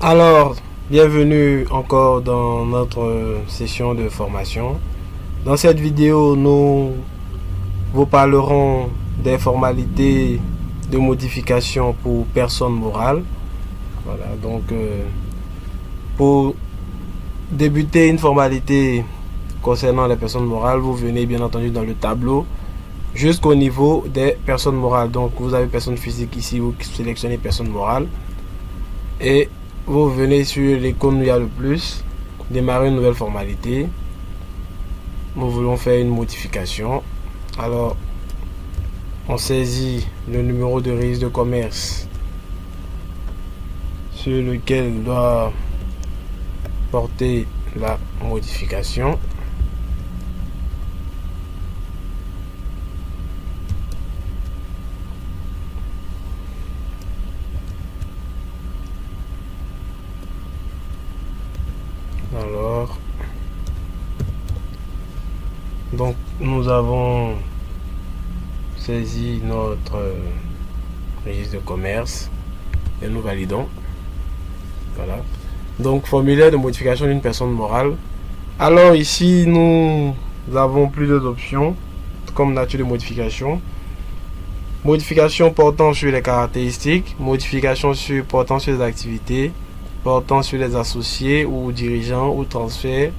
Alors, bienvenue encore dans notre session de formation. Dans cette vidéo, nous vous parlerons des formalités de modification pour personnes morales. Voilà, donc pour débuter une formalité concernant les personnes morales, vous venez bien entendu dans le tableau jusqu'au niveau des personnes morales. Donc vous avez personnes physiques ici, vous sélectionnez personnes morales et vous venez sur l'icône où il y a le plus, démarrer une nouvelle formalité. Nous voulons faire une modification. Alors, on saisit le numéro de registre de commerce sur lequel doit porter la modification. Alors, donc nous avons saisi notre registre de commerce et nous validons. Voilà. Donc, formulaire de modification d'une personne morale. Alors ici, nous avons plusieurs options comme nature de modification. Modification portant sur les caractéristiques, modification portant sur les activités, portant sur les associés ou dirigeants ou transfert,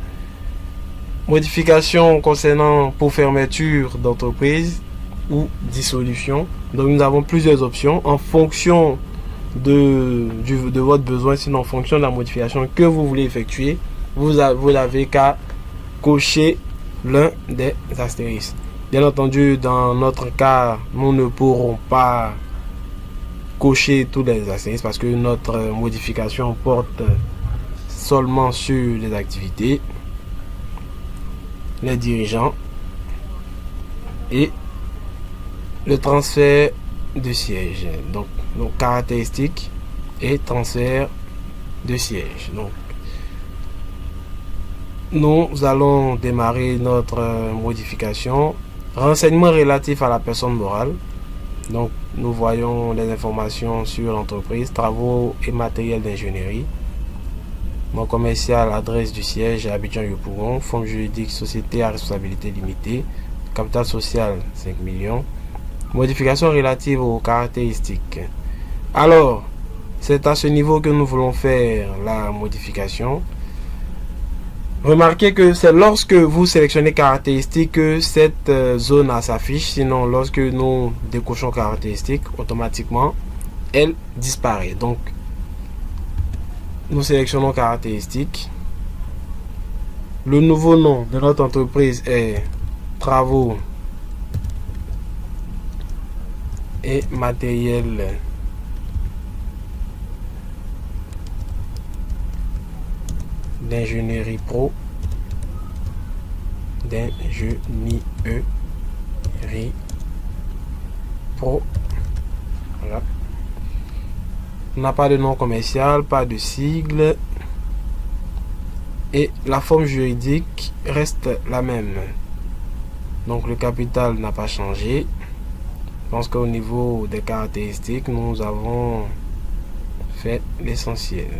modification concernant pour fermeture d'entreprise ou dissolution. Donc nous avons plusieurs options en fonction de votre besoin, sinon en fonction de la modification que vous voulez effectuer, vous n'avez qu'à cocher l'un des astérisques. Bien entendu, dans notre cas, nous ne pourrons pas cocher tous les astérisques parce que notre modification porte seulement sur les activités, les dirigeants et le transfert de siège. Donc caractéristiques et transfert de siège. Donc nous allons démarrer notre modification. Renseignements relatifs à la personne morale. Donc nous voyons les informations sur l'entreprise, travaux et matériel d'ingénierie, nom commercial, adresse du siège à Abidjan-Yopougon, forme juridique, société à responsabilité limitée, capital social 5 millions, modification relative aux caractéristiques. Alors, c'est à ce niveau que nous voulons faire la modification. Remarquez que c'est lorsque vous sélectionnez caractéristiques que cette zone s'affiche. Sinon, lorsque nous décochons caractéristiques, automatiquement, elle disparaît. Donc, nous sélectionnons caractéristiques. Le nouveau nom de notre entreprise est Travaux et matériel d'ingénierie pro. D'ingénierie pro. Voilà. On n'a pas de nom commercial, pas de sigle. Et la forme juridique reste la même. Donc le capital n'a pas changé. Je pense qu'au niveau des caractéristiques, nous avons fait l'essentiel.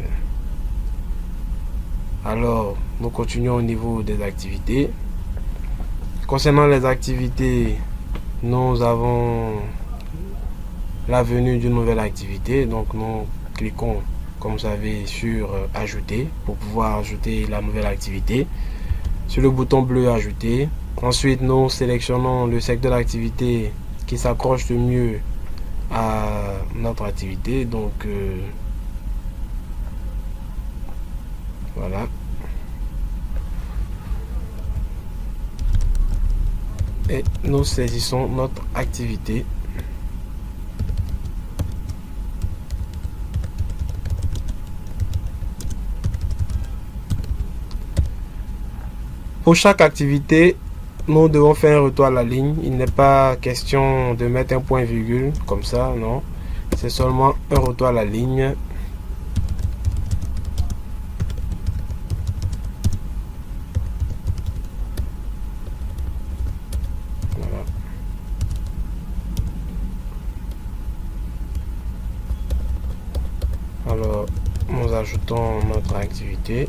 Alors, nous continuons au niveau des activités. Concernant les activités, nous avons la venue d'une nouvelle activité. Donc, nous cliquons, comme vous savez, sur ajouter pour pouvoir ajouter la nouvelle activité. Sur le bouton bleu ajouter. Ensuite, nous sélectionnons le secteur d'activité qui s'accroche le mieux à notre activité. Donc, voilà. Et nous saisissons notre activité. Pour chaque activité, nous devons faire un retour à la ligne. Il n'est pas question de mettre un point virgule comme ça, non. C'est seulement un retour à la ligne. Alors, nous ajoutons notre activité.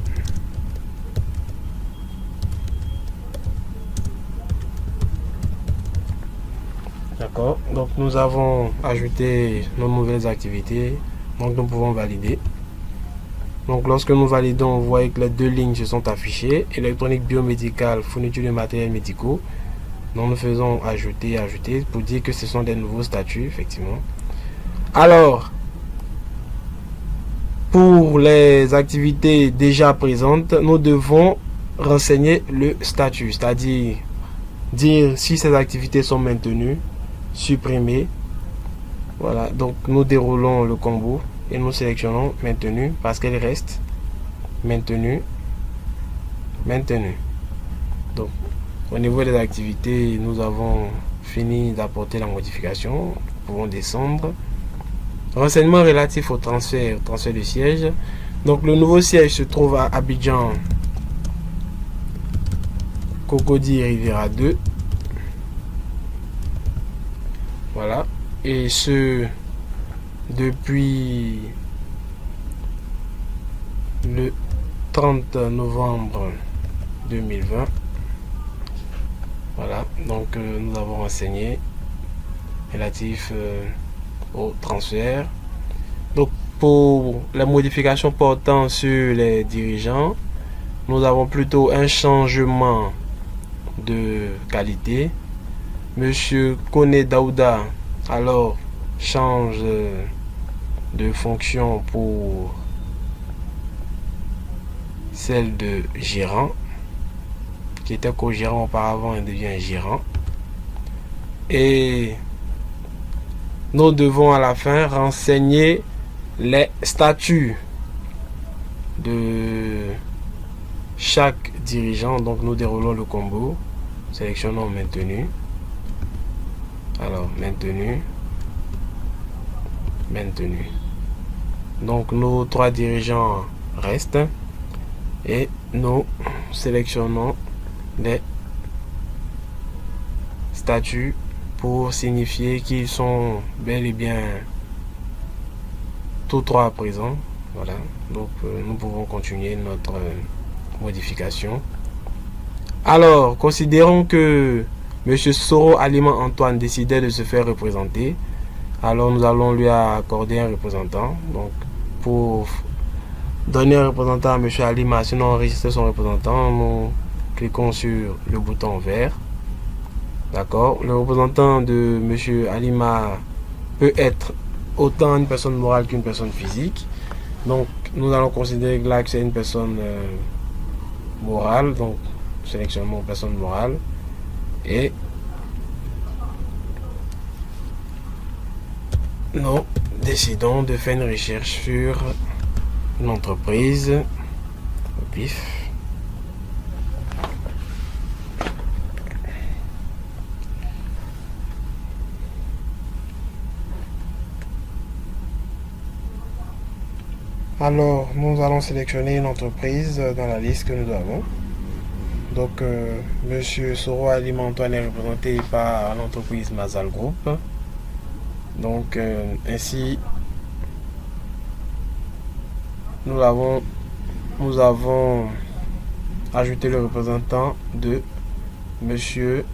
D'accord, donc nous avons ajouté nos nouvelles activités, donc nous pouvons valider. Donc lorsque nous validons, vous voyez que les deux lignes se sont affichées: électronique biomédicale, fourniture de matériels médicaux. Donc nous faisons ajouter pour dire que ce sont des nouveaux statuts, effectivement. Alors, pour les activités déjà présentes, nous devons renseigner le statut, c'est-à-dire dire si ces activités sont maintenues, supprimées. Voilà, donc nous déroulons le combo et nous sélectionnons maintenu parce qu'elle reste maintenue. Donc au niveau des activités, nous avons fini d'apporter la modification. Nous pouvons descendre. Renseignements relatifs au transfert de siège. Donc le nouveau siège se trouve à Abidjan, Cocody Riviera 2. Voilà, et ce depuis le 30 novembre 2020. Voilà, donc nous avons renseigné relatif au transfert. Donc pour la modification portant sur les dirigeants, nous avons plutôt un changement de qualité. Monsieur Kone Daouda alors change de fonction pour celle de gérant, qui était co-gérant auparavant, il devient gérant. Et nous devons à la fin renseigner les statuts de chaque dirigeant. Donc nous déroulons le combo, sélectionnons maintenu. Alors maintenu. Donc nos trois dirigeants restent et nous sélectionnons les statuts pour signifier qu'ils sont bel et bien tous trois présents. Voilà, donc nous pouvons continuer notre modification. Alors, considérons que Monsieur Soro Aliment Antoine décidait de se faire représenter. Alors nous allons lui accorder un représentant. Donc pour donner un représentant à Monsieur Alima, sinon enregistrer son représentant, nous cliquons sur le bouton vert. D'accord. Le représentant de Monsieur Alima peut être autant une personne morale qu'une personne physique. Donc nous allons considérer que là que c'est une personne morale. Donc sélectionnons personne morale. Et nous décidons de faire une recherche sur une entreprise au pif. Alors, nous allons sélectionner une entreprise dans la liste que nous avons. Donc, Monsieur Soro Aliment Antoine est représenté par l'entreprise Mazal Group. Donc, ainsi, nous avons ajouté le représentant de Monsieur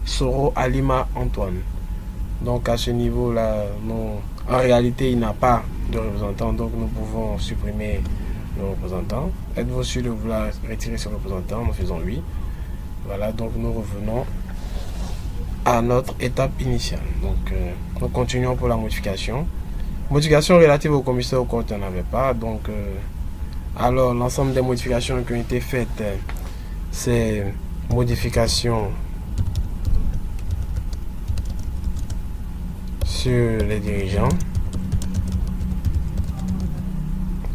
Soro Alima Antoine. Donc, à ce niveau-là, en réalité, il n'a pas de représentant. Donc, nous pouvons supprimer le représentant. Êtes-vous sûr de vouloir retirer ce représentant? Nous faisons oui. Voilà, donc nous revenons à notre étape initiale. Donc nous continuons pour la modification. Modification relative au commissaire au compte, il n'y en avait pas. Donc alors l'ensemble des modifications qui ont été faites, c'est modifications sur les dirigeants.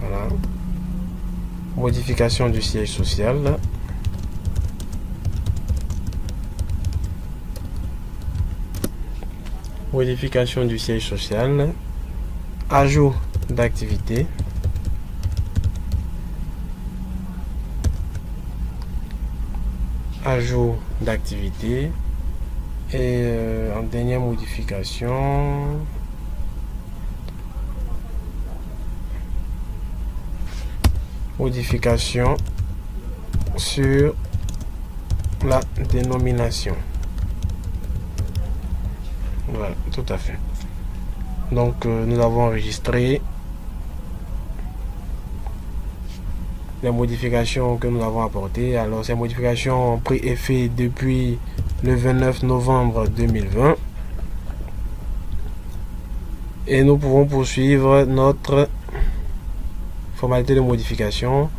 Voilà. Modification du siège social. Modification du siège social. Ajout d'activité. Ajout d'activité. Et en dernière modification, modification sur la dénomination. Voilà, tout à fait. Donc nous avons enregistré les modifications que nous avons apportées. Alors ces modifications ont pris effet depuis le 29 novembre 2020 et nous pouvons poursuivre notre formalité de modification.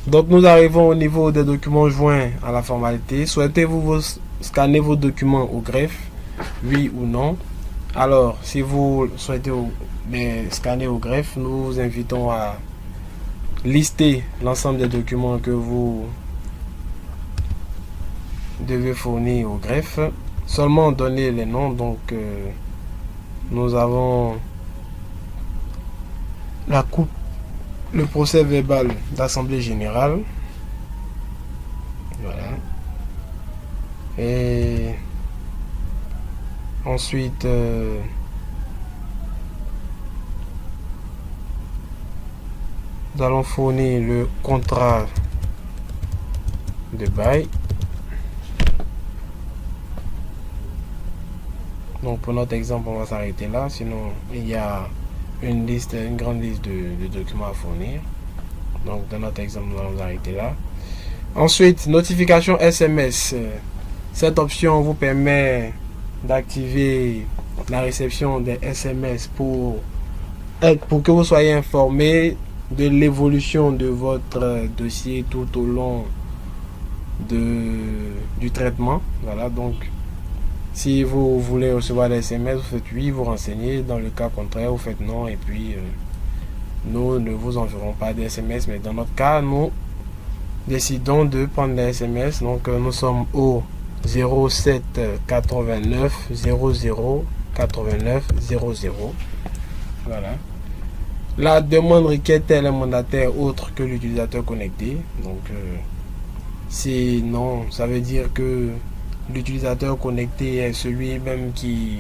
Donc nous arrivons au niveau des documents joints à la formalité. Souhaitez-vous scanner vos documents au greffe? Oui ou non? Alors si vous souhaitez les scanner au greffe, nous vous invitons à lister l'ensemble des documents que vous devez fournir au greffe. Seulement donner les noms. Donc nous avons la coupe, le procès verbal d'assemblée générale, voilà, et ensuite nous allons fournir le contrat de bail. Donc pour notre exemple, on va s'arrêter là, sinon il y a une grande liste de documents à fournir. Donc dans notre exemple, nous allons nous arrêter là. Ensuite, notification SMS. Cette option vous permet d'activer la réception des SMS pour que vous soyez informé de l'évolution de votre dossier tout au long du traitement. Voilà, donc si vous voulez recevoir des SMS, vous faites oui, vous renseignez. Dans le cas contraire, vous faites non. Et puis, nous ne vous enverrons pas des SMS. Mais dans notre cas, nous décidons de prendre des SMS. Donc, nous sommes au 07 89 00 89 00. Voilà. La demande requiert-elle un mandataire autre que l'utilisateur connecté? Donc, si non, ça veut dire que l'utilisateur connecté est celui-même qui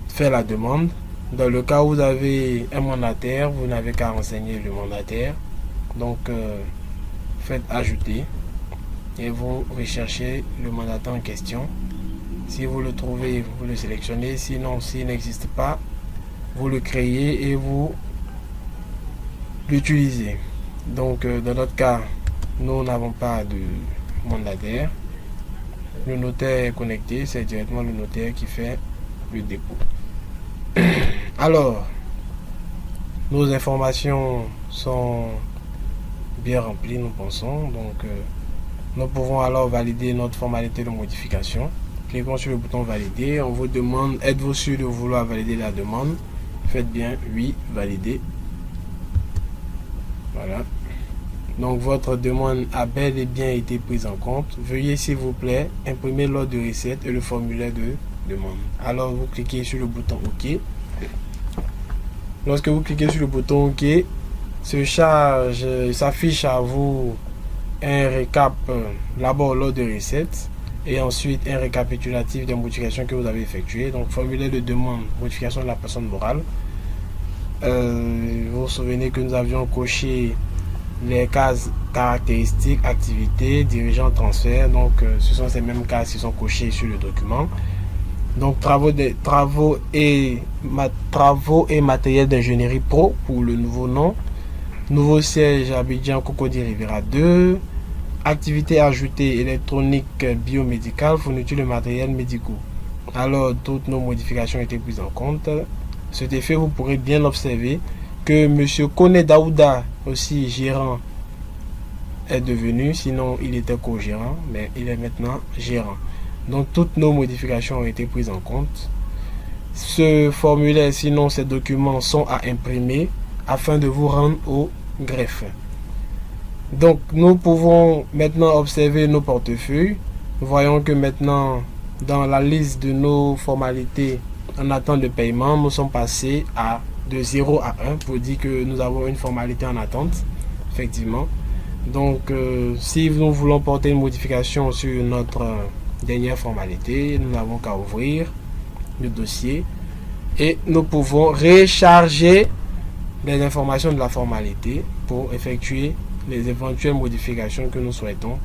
fait la demande. Dans le cas où vous avez un mandataire, vous n'avez qu'à renseigner le mandataire. Donc, faites ajouter et vous recherchez le mandataire en question. Si vous le trouvez, vous le sélectionnez. Sinon, s'il n'existe pas, vous le créez et vous l'utilisez. Donc, dans notre cas, nous n'avons pas de mandataire. Le notaire est connecté, c'est directement le notaire qui fait le dépôt. Alors, nos informations sont bien remplies, nous pensons. Donc, nous pouvons alors valider notre formalité de modification. Cliquons sur le bouton valider. On vous demande, êtes-vous sûr de vouloir valider la demande? Faites bien oui, valider. Voilà. Donc votre demande a bel et bien été prise en compte. Veuillez s'il vous plaît imprimer l'ordre de recette et le formulaire de demande. Alors vous cliquez sur le bouton OK. Lorsque vous cliquez sur le bouton OK, s'affiche à vous un récap, d'abord l'ordre de recette et ensuite un récapitulatif des modifications que vous avez effectuées. Donc formulaire de demande, modification de la personne morale. Vous vous souvenez que nous avions coché les cases caractéristiques, activités, dirigeants, transfert. Donc ce sont ces mêmes cases qui sont cochées sur le document. Donc travaux et matériel d'ingénierie pro pour le nouveau nom. Nouveau siège Abidjan Cocody Rivera 2. Activité ajoutée électronique biomédicale, fourniture de matériel médicaux. Alors toutes nos modifications ont été prises en compte. Cet effet, vous pourrez bien observer que M. Kone Daouda, aussi gérant, est devenu, sinon il était co-gérant, mais il est maintenant gérant. Donc toutes nos modifications ont été prises en compte. Ce formulaire, sinon ces documents sont à imprimer afin de vous rendre au greffe. Donc nous pouvons maintenant observer nos portefeuilles. Nous voyons que maintenant dans la liste de nos formalités en attente de paiement, nous sommes passés de 0 à 1 pour dire que nous avons une formalité en attente, effectivement. Donc si nous voulons porter une modification sur notre dernière formalité, nous n'avons qu'à ouvrir le dossier et nous pouvons recharger les informations de la formalité pour effectuer les éventuelles modifications que nous souhaitons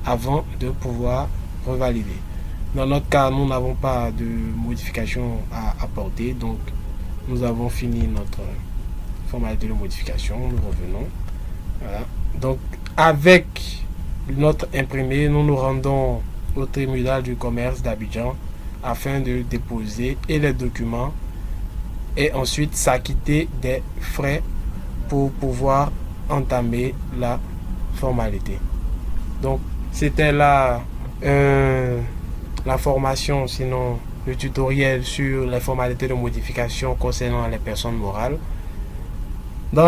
avant de pouvoir revalider. Dans notre cas, nous n'avons pas de modification à apporter, donc nous avons fini notre formalité de modification. Nous revenons. Voilà. Donc, avec notre imprimé, nous nous rendons au tribunal du commerce d'Abidjan afin de déposer et les documents et ensuite s'acquitter des frais pour pouvoir entamer la formalité. Donc, c'était là la formation, sinon le tutoriel sur les formalités de modification concernant les personnes morales. Dans